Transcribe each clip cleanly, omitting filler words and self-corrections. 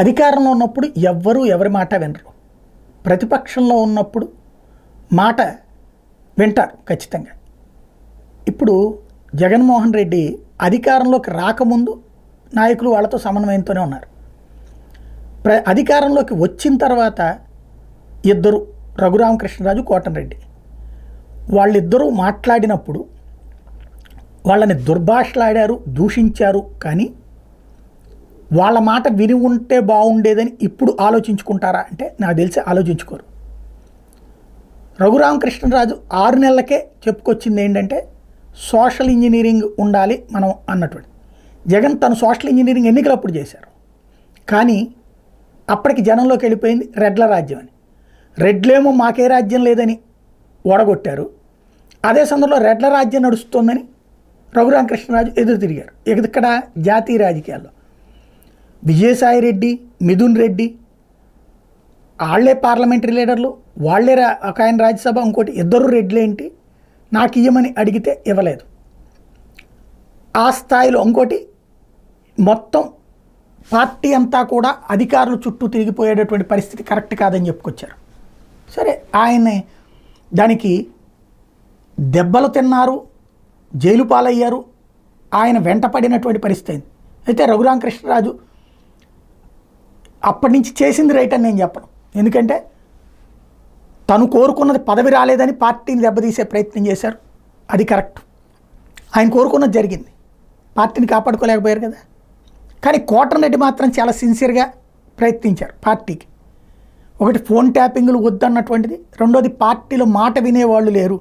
అధికారంలో ఉన్నప్పుడు ఎవ్వరూ ఎవరి మాట వినరు. ప్రతిపక్షంలో ఉన్నప్పుడు మాట వింటారు ఖచ్చితంగా. ఇప్పుడు జగన్మోహన్ రెడ్డి అధికారంలోకి రాకముందు నాయకులు వాళ్ళతో సమన్వయంతోనే ఉన్నారు. అధికారంలోకి వచ్చిన తర్వాత ఇద్దరు, రఘురామకృష్ణరాజు, కోటంరెడ్డి, వాళ్ళిద్దరూ మాట్లాడినప్పుడు వాళ్ళని దుర్భాషలాడారు, దూషించారు. కానీ వాళ్ళ మాట విని ఉంటే బాగుండేదని ఇప్పుడు ఆలోచించుకుంటారా అంటే నాకు తెలిసి ఆలోచించుకోరు. రఘురామకృష్ణరాజు 6 నెలలకే చెప్పుకొచ్చింది ఏంటంటే సోషల్ ఇంజనీరింగ్ ఉండాలి మనం అన్నటువంటి. జగన్ తను సోషల్ ఇంజనీరింగ్ ఎన్నికలప్పుడు చేశారు. కానీ అప్పటికి జనంలోకి వెళ్ళిపోయింది రెడ్ల రాజ్యం అని. రెడ్లేమో మాకే రాజ్యం లేదని ఓడగొట్టారు. అదే సందర్భంలో రెడ్ల రాజ్యం నడుస్తుందని రఘురామకృష్ణరాజు ఎదురు తిరిగారు. ఇక్కడ జాతీయ రాజకీయాల్లో విజయసాయి రెడ్డి, మిథున్ రెడ్డి వాళ్ళే పార్లమెంటరీ లీడర్లు, వాళ్ళే ఒక ఆయన రాజ్యసభ, ఇంకోటి ఇద్దరు రెడ్లేంటి నాకు ఇయ్యమని అడిగితే ఇవ్వలేదు. ఆ స్థాయిలో ఇంకోటి మొత్తం పార్టీ అంతా కూడా అధికారుల చుట్టూ తిరిగిపోయేటటువంటి పరిస్థితి కరెక్ట్ కాదని చెప్పుకొచ్చారు. సరే, ఆయన్ని దానికి దెబ్బలు తిన్నారు, జైలు పాలయ్యారు, ఆయన వెంటపడినటువంటి పరిస్థితి అయింది. అయితే రఘురామకృష్ణరాజు అప్పటి నుంచి చేసింది రైట్ అని నేను చెప్పను. ఎందుకంటే తను కోరుకున్నది పదవి రాలేదని పార్టీని దెబ్బతీసే ప్రయత్నం చేశారు, అది కరెక్ట్. ఆయన కోరుకున్నది జరిగింది, పార్టీని కాపాడుకోలేకపోయారు కదా. కానీ కోటంరెడ్డి మాత్రం చాలా సిన్సియర్గా ప్రయత్నించారు పార్టీకి. ఒకటి ఫోన్ ట్యాపింగ్లు వద్దన్నటువంటిది, రెండోది పార్టీలో మాట వినేవాళ్ళు లేరు.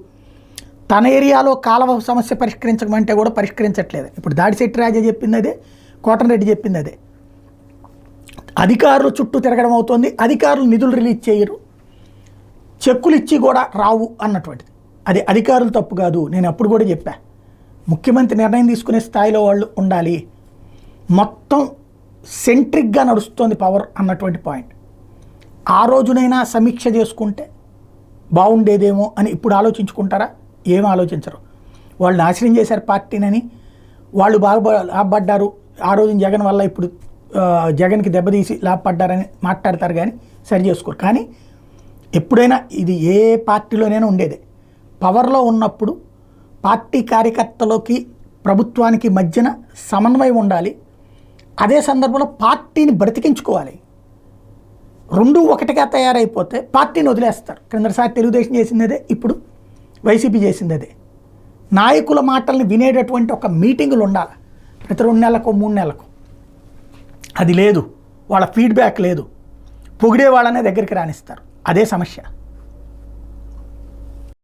తన ఏరియాలో కాలువ సమస్య పరిష్కరించమంటే కూడా పరిష్కరించట్లేదు. ఇప్పుడు దాడిశెట్టి రాజా చెప్పింది అదే, కోటంరెడ్డి చెప్పింది అదే. అధికారులు చుట్టూ తిరగడం అవుతుంది, అధికారులు నిధులు రిలీజ్ చేయరు, చెక్కులు ఇచ్చి కూడా రావు అన్నటువంటిది. అది అధికారులు తప్పు కాదు. నేను అప్పుడు కూడా చెప్పా, ముఖ్యమంత్రి నిర్ణయం తీసుకునే స్థాయిలో వాళ్ళు ఉండాలి. మొత్తం సెంట్రిక్గా నడుస్తుంది పవర్ అన్నటువంటి పాయింట్. ఆ రోజునైనా సమీక్ష చేసుకుంటే బాగుండేదేమో అని ఇప్పుడు ఆలోచించుకుంటారా? ఏం ఆలోచించరు. వాళ్ళు నాశనం చేశారు పార్టీనని, వాళ్ళు బాగా లాభపడ్డారు ఆ రోజున జగన్ వల్ల, ఇప్పుడు జగన్కి దెబ్బతీసి లాభపడ్డారని మాట్లాడతారు కానీ సరి చేసుకోరు. కానీ ఎప్పుడైనా ఇది ఏ పార్టీలోనైనా ఉండేదే, పవర్లో ఉన్నప్పుడు పార్టీ కార్యకర్తలకి ప్రభుత్వానికి మధ్యన సమన్వయం ఉండాలి. అదే సందర్భంలో పార్టీని బ్రతికించుకోవాలి. రెండు ఒకటిగా తయారైపోతే పార్టీని వదిలేస్తారు. క్రిందసారి తెలుగుదేశం చేసింది అదే, ఇప్పుడు వైసీపీ చేసింది అదే. నాయకుల మాటల్ని వినేటటువంటి ఒక మీటింగులు ఉండాలి ప్రతి 2 నెలలకు 3 నెలలకు. అది లేదు, వాళ్ళ ఫీడ్బ్యాక్ లేదు, పొగిడే వాళ్ళనే దగ్గరికి రానిస్తారు. అదే సమస్య.